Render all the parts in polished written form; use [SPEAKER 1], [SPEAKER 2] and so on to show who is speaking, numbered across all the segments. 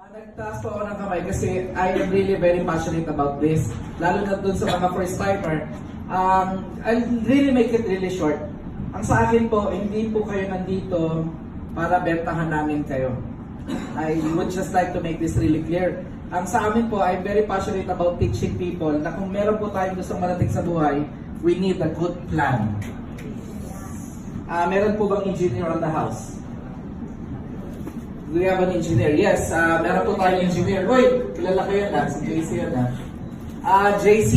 [SPEAKER 1] Nagtaas po ako ng kamay kasi I am really very passionate about this. Lalo na dun sa mga first timer. I'll really make it really short. Ang sa akin po, hindi po kayo nandito para bentahan namin kayo. I would just like to make this really clear. Ang sa amin po, I'm very passionate about teaching people na kung meron po tayong gustong marating sa buhay, we need a good plan. Meron po bang engineer on the house? We have an engineer. Yes, meron po tayong engineer. Uy, kilala ko yan si JC yan JC,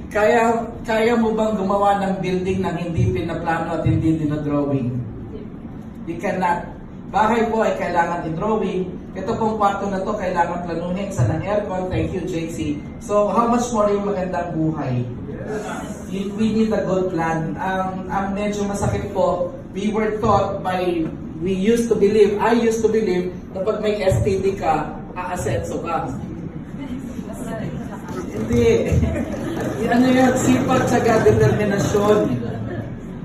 [SPEAKER 1] kaya mo bang gumawa ng building na hindi pinaplano at hindi dinodrawing? You cannot. Bahay po ay kailangan i-drawing. Ito pong kwarto na to kailangan planuhin sa ng aircon. Thank you, JC. So, how much more yung magandang buhay? We need a good plan. Ang medyo masakit po, we were taught by, I used to believe, na pag may STD ka, aasenso ka. Hindi. Ano yan? Sipag, tsaga, determinasyon.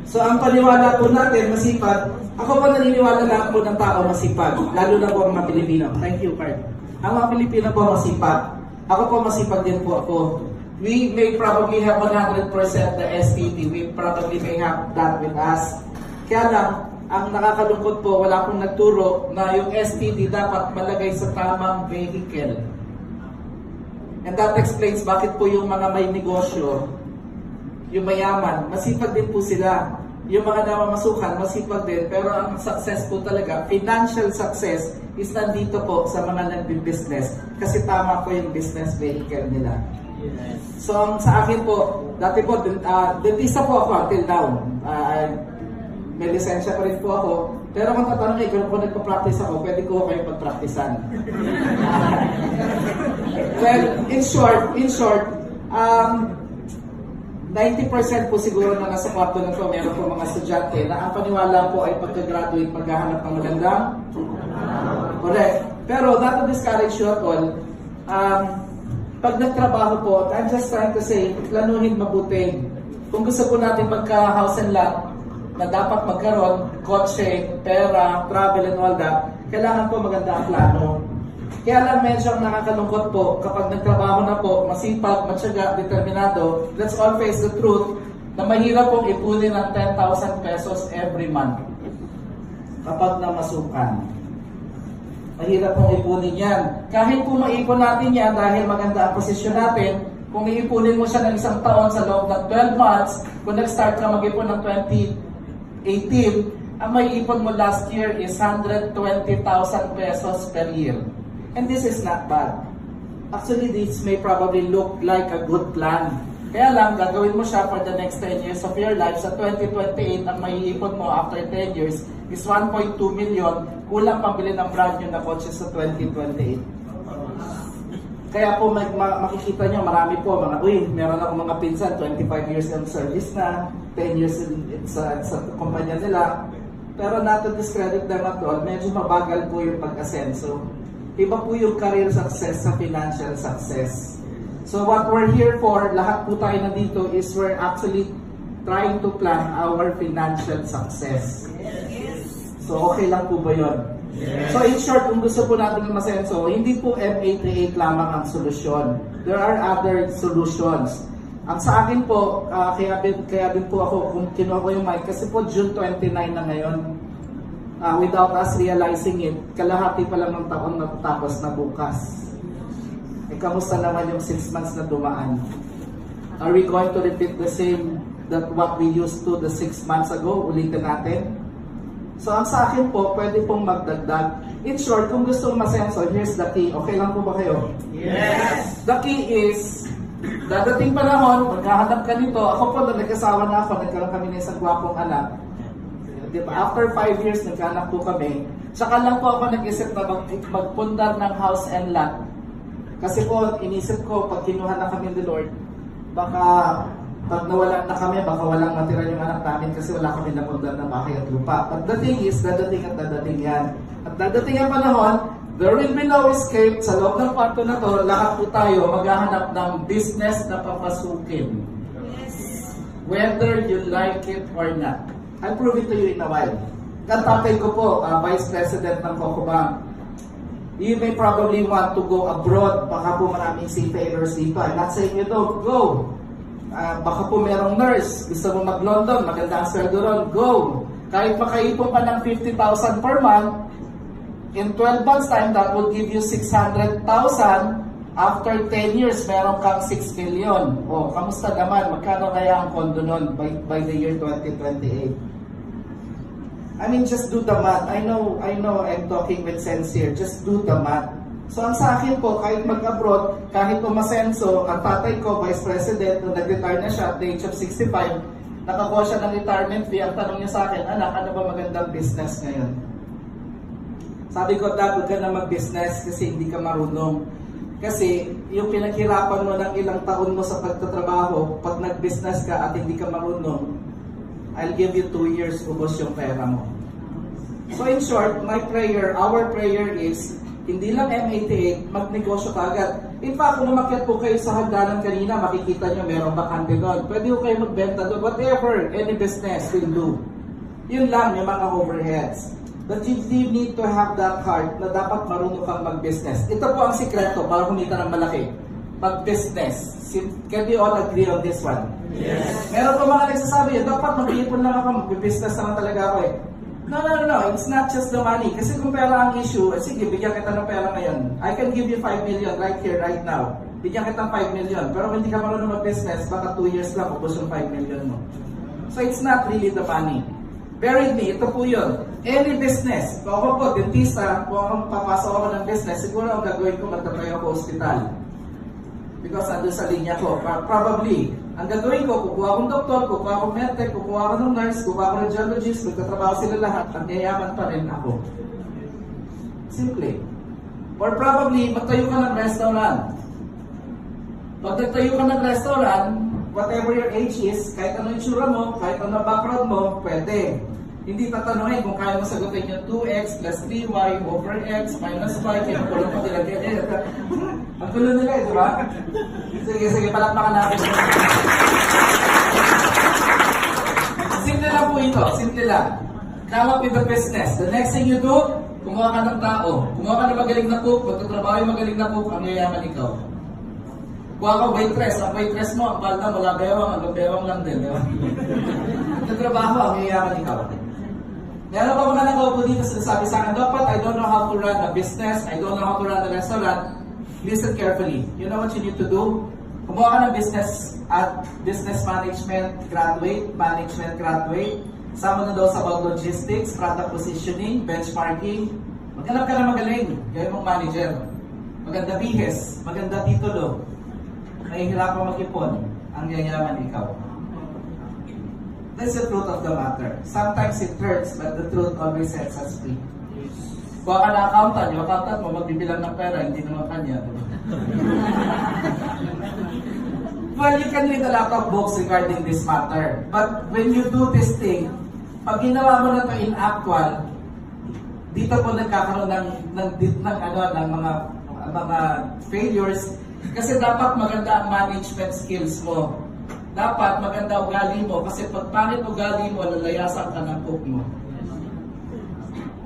[SPEAKER 1] So, ang paniwala po natin, masipag. Ako pa naniniwala lang po ng tao masipag. Lalo na po ang mga Pilipino. Thank you, Card. Ang mga Pilipino po masipag. Ako po masipag din po ako. We may probably have 100% the STD. We probably may have that with us. Kaya lang, ang nakakalungkot po, wala akong nagturo na yung STD dapat malagay sa tamang vehicle. And that explains bakit po yung mga may negosyo, yung mayaman, masipag din po sila. Yung mga namamasukan, masipag din. Pero ang success po talaga, financial success, is nandito po sa mga nagbi-business. Kasi tama po yung business vehicle nila. Yes. So sa akin po, dati po, dentista po ako until now. May lisensya pa rin po ako. Pero kung tatanungin, kung nagpa-practice ako, pwede ko kayo pag-practicean. Well, in short, 90% po siguro na nasa kwarto na ito, meron po mga estudyante na ang paniwala po ay pagka-graduate, maghahanap ng magandang. Correct. Pero not to discourage you at all, pag nagtrabaho po, I'm just trying to say, planuhin mabuti. Kung gusto po natin magka-house and lot, na dapat magkaroon, kotse, pera, travel and all that, kailangan po maganda ang plano. Kaya lang medyo ang nakakalungkot po, kapag nagtrabaho na po, masipag, matyaga, determinado, let's all face the truth, na mahirap pong ipunin ng 10,000 pesos every month. Kapag namasukan. Mahirap pong ipunin yan. Kahit po maipon natin yan dahil maganda ang posisyon natin, kung iipunin mo siya ng isang taon sa loob ng 12 months, kung nag-start ka mag-ipon ng 2018, ang may ipon mo last year is 120,000 pesos per year. And this is not bad. Actually, this may probably look like a good plan. Kaya lang, gagawin mo siya for the next 10 years of your life. Sa 2028, ang maiipon mo after 10 years is 1.2 million. Kulang pambili ng brand new na kotse sa 2028. Kaya po, makikita nyo, marami po, meron ako mga pinsan, 25 years in service na, 10 years sa kumpanya nila. Pero not to discredit them at all, medyo mabagal po yung pag-asenso. Iba po yung career success sa financial success. So what we're here for, lahat po tayo nandito is we're actually trying to plan our financial success. So okay lang po ba yun? Yes. So in short, kung gusto po natin masenso, hindi po M838 lamang ang solusyon. There are other solutions. Ang sa akin po, kaya din po ako, kung kinuha ko yung mic, kasi po June 29 na ngayon. Without us realizing it, kalahati pa lang ng taon natatapos na bukas. Kamusta naman yung 6 months na dumaan? Are we going to repeat the same that what we used to the 6 months ago? Ulitin natin? So ang sa akin po, pwede pong magdagdag. In short, kung gusto mong masenso, here's the key. Okay lang po ba kayo? Yes! The key is, dadating panahon, maghahanap ka nito. Ako po, nag-asawa na ako, nagkaroon kami ng isang gwapong anak. Diba? After 5 years, nagkaanak po kami. Saka lang po ako nag-isip na magpundar ng house and lot. Kasi po, inisip ko, pag kinuha na kami ni Lord, baka pag nawalan na kami, baka walang matira yung anak namin kasi wala kami napundar ng bahay at lupa. But the thing is, dadating at dadating yan. At dadating ang panahon, there will be no escape. Sa loob ng kwarto na to, lahat po tayo maghahanap ng business na papasukin. Whether you like it or not. I'll prove it to you in a while. Ang tatay ko po, Vice President ng Cocobank. You may probably want to go abroad. Baka po maraming seafarers dito. I'm not saying you don't go. Baka po merong nurse. Gusto mo mag-London, maganda ang sweldo ron. Go! Kahit makaipon pa ng 50,000 per month, in 12 months time, that will give you 600,000. After 10 years, meron kang 6 million. O, kamusta naman? Magkano kaya ang kondo nun by the year 2028? I mean, just do the math. I know I'm talking with sense here. Just do the math. So, ang sa akin po, kahit mag-abroad, kahit umasenso, ang tatay ko, Vice President, nung nag-retire na siya at the age of 65, nakakuha siya ng retirement fee. Ang tanong niya sa akin, anak, ano ba magandang business ngayon? Sabi ko, Dad, huwag ka na mag-business kasi hindi ka marunong. Kasi yung pinaghirapan mo ng ilang taon mo sa pagtatrabaho, pag nag-business ka at hindi ka marunong, I'll give you 2 years, ubos yung pera mo. So in short, my prayer, our prayer is, hindi lang M88, magnegosyo ka agad. In fact, kung umakyat po kayo sa hagdanan kanina, makikita nyo merong bakante doon. Pwede ko kayo magbenta doon. Whatever any business will do. Yun lang yung mga overheads. But you need to have that heart na dapat marunong kang mag-business. Ito po ang sikreto para kumita ng malaki. Mag-business. Can we all agree on this one? Yes. Meron pa mga nagsasabi, dapat mag-iipon lang ako, mag-business naman talaga ako eh. No. It's not just the money. Kasi kung pera ang issue, sige, bigyan kita ng pera ngayon. I can give you 5 million right here, right now. Bigyan kita ng 5 million. Pero kung hindi ka marunong mag-business, baka 2 years lang, ubos yung 5 million mo. So it's not really the money. Bear with me, ito po yun. Any business, kung ako po, dentista, kung ako papasok ako ng business, siguro ang gagawin ko, magtatayo ako hospital. Because andun sa linya ko, probably, ang gagawin ko, kukuha akong doktor, kukuha akong medtech, kukuha ako ng nurse, kukuha ako ng geologist, magtatrabaho sila lahat, at yayaman pa rin ako. Simple. Or probably, magtayo ka ng restaurant. Pag nagtayo ka ng restaurant, whatever your age is, kahit ano yung tsura mo, kahit ano background mo, pwede. Hindi tatanungin kung kaya mo sagutin yung 2x plus 3y over x minus 5, kaya kulong pa nila. Ang gulo nila eh, di ba? Sige, palakpakan natin. Simple lang po ito, simple lang. Come up with the business. The next thing you do, kumuha ka ng tao. Kumuha ka ng magaling na cook, magtatrabaho yung magaling na cook, ang yayaman ikaw. Kuha ka waitress, ang waitress mo, ang balda mula bewang, ang bewang lang din, di ba? Nagtrabaho, ang yayaman ikaw. Meron pa mga nakaupo dito sinasabi sa akin, dapat I don't know how to run a business, I don't know how to run a restaurant. Listen carefully. You know what you need to do? Kumuha ka ng business at business management graduate, sama na daw sa about logistics, product positioning, benchmarking. Maghanap ka na magaling, gawin mong manager. Maganda bihes, maganda titulo. Nahihirapan mag-ipon, ang yayaman ikaw. That's the truth of the matter. Sometimes it hurts, but the truth always sets us free. Kuha ka na accountant, yung accountant mo magbibilang ng pera, hindi naman kanya. Well, you can read a lot of books regarding this matter. But when you do this thing, pag ginawa mo na ito in actual, dito po nagkakaroon ng mga failures. Kasi dapat maganda ang management skills mo. Dapat maganda ugali mo kasi pag pangit ugali mo, lalayasan ka ng cook mo.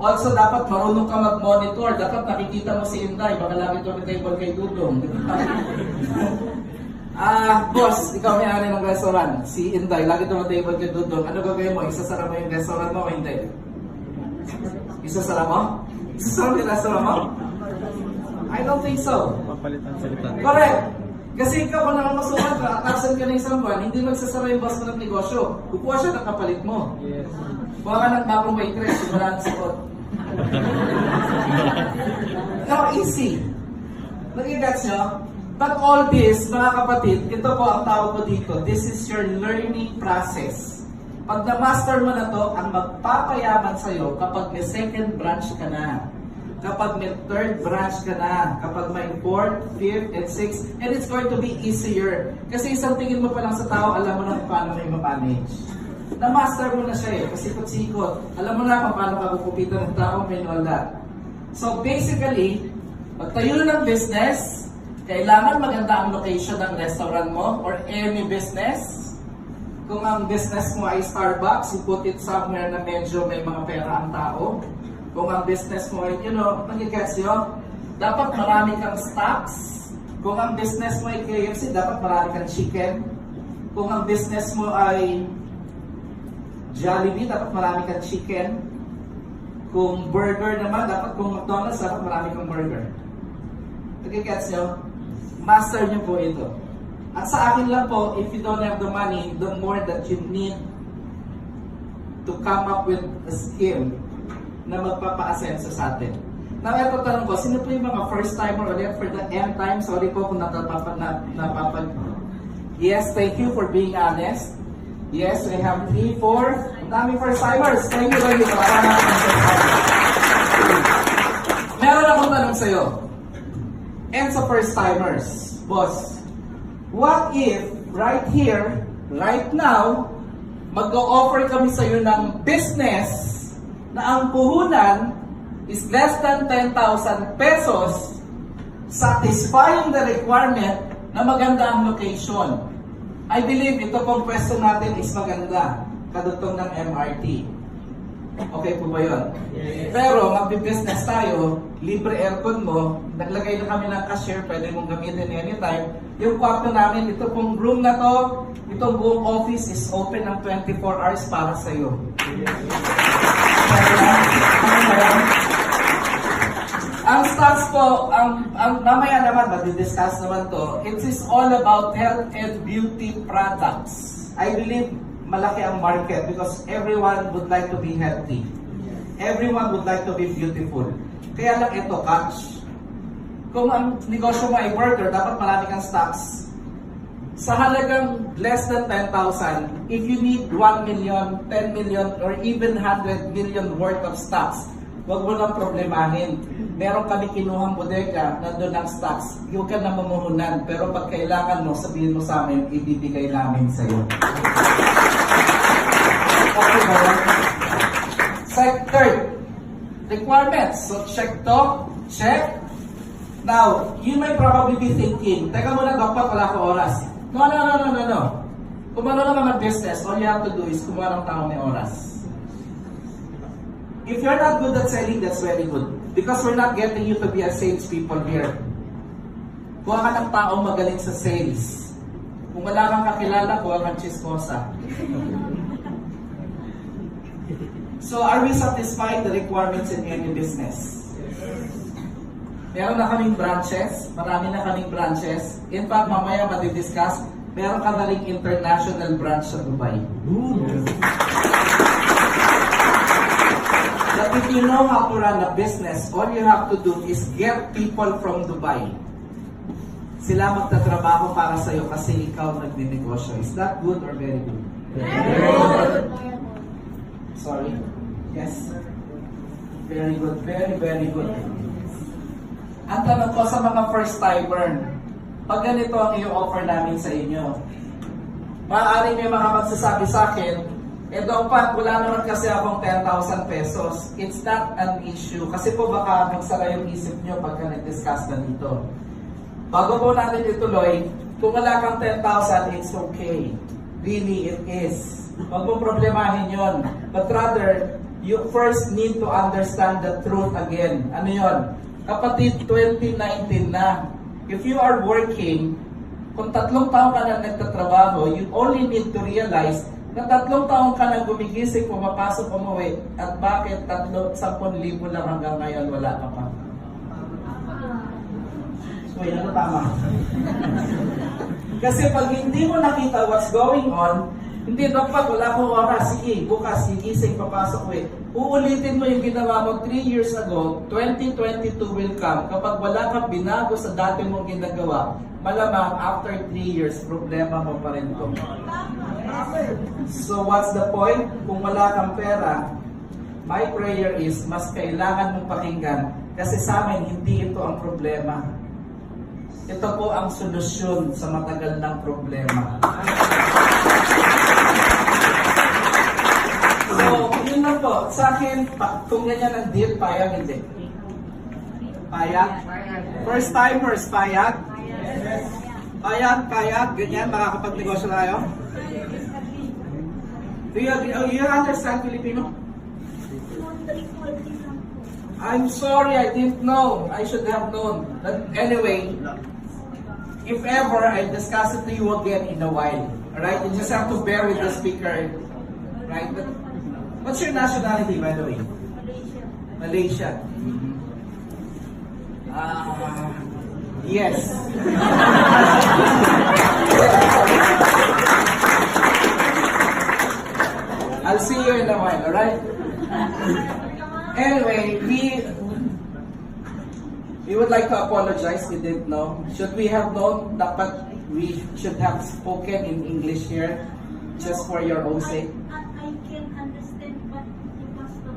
[SPEAKER 1] Also, dapat marunong ka mag-monitor. Dapat nakikita mo si Inday, baka lagi tumitable kay Dudong. Boss, ikaw may-ari ng restaurant. Si Inday, lagi tumitable kay Dudong. Ano gagawin mo? Isasara mo yung restaurant mo o hindi? Isasara mo? Isasara mo yung restaurant mo? I don't think so. Correct. Kasi ikaw kung nakakasuhan ka, atasan ka ng isang buwan, hindi magsasara yung boss mo ng negosyo. Kukuha siya ng kapalit mo. Yes. Kuha ka ng bagong waitress, yung wala ng sakot. No, easy. Nag-gets nyo? But all this, mga kapatid, ito po ang tawag ko dito. This is your learning process. Pag na-master mo na to, ang magpapayaman sa'yo kapag may second branch ka na. Kapag may third branch ka na, kapag may fourth, fifth, and sixth, and it's going to be easier. Kasi isang tingin mo pa lang sa tao, alam mo na kung paano may ma-manage. Na-master mo na siya eh, kasi sikot. Alam mo na kung paano ka kukupitan ng tao, may all that. So basically, pagtayo ng business, kailangan maganda ang location ng restaurant mo or any business. Kung ang business mo ay Starbucks, you put it somewhere na medyo may mga pera ang tao. Kung ang business mo ay, nagigets nyo, Dapat marami kang stocks. Kung ang business mo ay KFC, dapat marami kang chicken. Kung ang business mo ay Jollibee, dapat marami kang chicken. Kung burger naman, dapat kung McDonald's, dapat marami kang burger. Nagigets nyo? Master nyo po ito. At sa akin lang po, if you don't have the money, the more that you need to come up with a scheme na magpapa-asenso sa atin. Now, ito tanong ko, sino po yung mga first timer ulit for the end time? Sorry po kung napapag... Yes, thank you for being honest. Yes, we have 3, 4. Ang daming first timers. Thank you. Meron akong tanong sa'yo. And sa first timers, boss, what if right here, right now, mag-o-offer kami sa'yo ng business na ang puhunan is less than 10,000 pesos, satisfying the requirement na maganda ang location. I believe ito pong pwesto natin is maganda, kadugtong ng MRT. Okay po ba yun? Yes. Pero magbi-business tayo, libre aircon mo, naglagay na kami ng cashier, pwede mong gamitin anytime. Yung kwarto namin, ito pong room na to, itong buong office is open ng 24 hours para sa iyo. Ang stocks po, ang mamaya naman, mag-discuss naman to, it is all about health and beauty products. I believe malaki ang market because everyone would like to be healthy. Everyone would like to be beautiful. Kaya lang ito, catch. Kung ang negosyo mo ay burger, dapat marami kang stocks. Sa halagang less than 10,000, if you need 1 million, 10 million, or even 100 million worth of stocks, huwag mo lang problemahin. Meron kami kinuhang bodega, nandun ang stocks. Huwag ka na mamuhunan, pero pag kailangan mo, sabihin mo sa amin, ibibigay namin sa iyo. Okay ba yan? Third, requirements. So check to, check. Now, you may probably be thinking, teka muna, dapat wala ko oras. No. Kung ano naman mag-business, all you have to do is kumuha ng tao may oras. If you're not good at selling, that's very good. Because we're not getting you to be a salespeople here. Kuha ka ng tao magaling sa sales. Kung wala kang kakilala, kuha kang chismosa. So, are we satisfying the requirements in any business? Meron na kaming branches. Marami na kaming branches. In fact, mamaya madidiscuss, meron ka na rin international branch sa Dubai. But if you know how to run a business, all you have to do is get people from Dubai. Sila magtatrabaho para sa'yo kasi ikaw nagninegosyo. Is that good or very good? Very good. Sorry. Yes. Very good. Very, very good. Ang tanong ko sa mga first timer, pag ganito ang i-offer namin sa inyo, maaaring may mga magsasabi sa akin, daw pa, wala naman kasi akong 10,000 pesos. It's not an issue. Kasi po baka magsara yung isip nyo pagka nag-discuss na dito. Bago po natin ituloy, kung wala kang 10,000, it's okay. Really, it is. Huwag mo problemahin yun. But rather, you first need to understand the truth again. Ano yun? Kapatid, 2019 na. If you are working, kung 3 taon ka na nagtatrabaho, you only need to realize na 3 taon ka na gumigising, pumapasok, umuwi, at bakit 10,000 lang hanggang ngayon wala ka pa? So, yan ang tama. Kasi pag hindi mo nakita what's going on, hindi dapat wala akong oras, sige, bukas, gigising, papasok, uwi. Uulitin mo yung ginawa mo 3 years ago, 2022 will come. Kapag wala kang binago sa dati mong ginagawa, malamang after 3 years, problema mo pa rin ito. So what's the point? Kung wala kang pera, my prayer is, mas kailangan mong pakinggan. Kasi sa amin, hindi ito ang problema. Ito po ang solusyon sa matagal ng problema. So, yun lang po. Sa akin, kung ganyan ang deal, payag, hindi. Payag? First timers, payag? Payag, ganyan, makakapag-negosyo tayo? Do you understand Filipino? I'm sorry, I didn't know. I should have known. But anyway, if ever, I discuss it to you again in a while. Alright? You just have to bear with the speaker. Right? But what's your nationality, by the way? Malaysia. Yes. I'll see you in a while, alright? Anyway, we would like to apologize. We didn't know. Should we have known? Dapat we should have spoken in English here, just for your own sake.
[SPEAKER 2] I can understand, but because of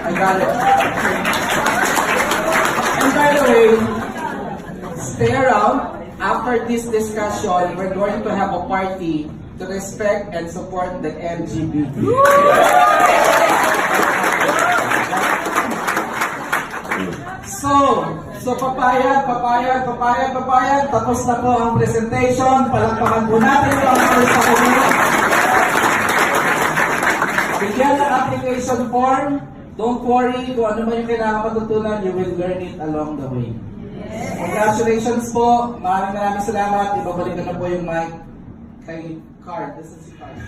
[SPEAKER 1] I got it. And by the way, stay around. After this discussion, we're going to have a party to respect and support the LGBT. So papayag. Tapos na po ang presentation. Palakpakan po natin ang first community. Bigyan ng application form. Don't worry, kung ano man yung kailangan matutunan, you will learn it along the way. Congratulations po. Maraming salamat. Ibabalik na po yung mic kay Card. This is Card.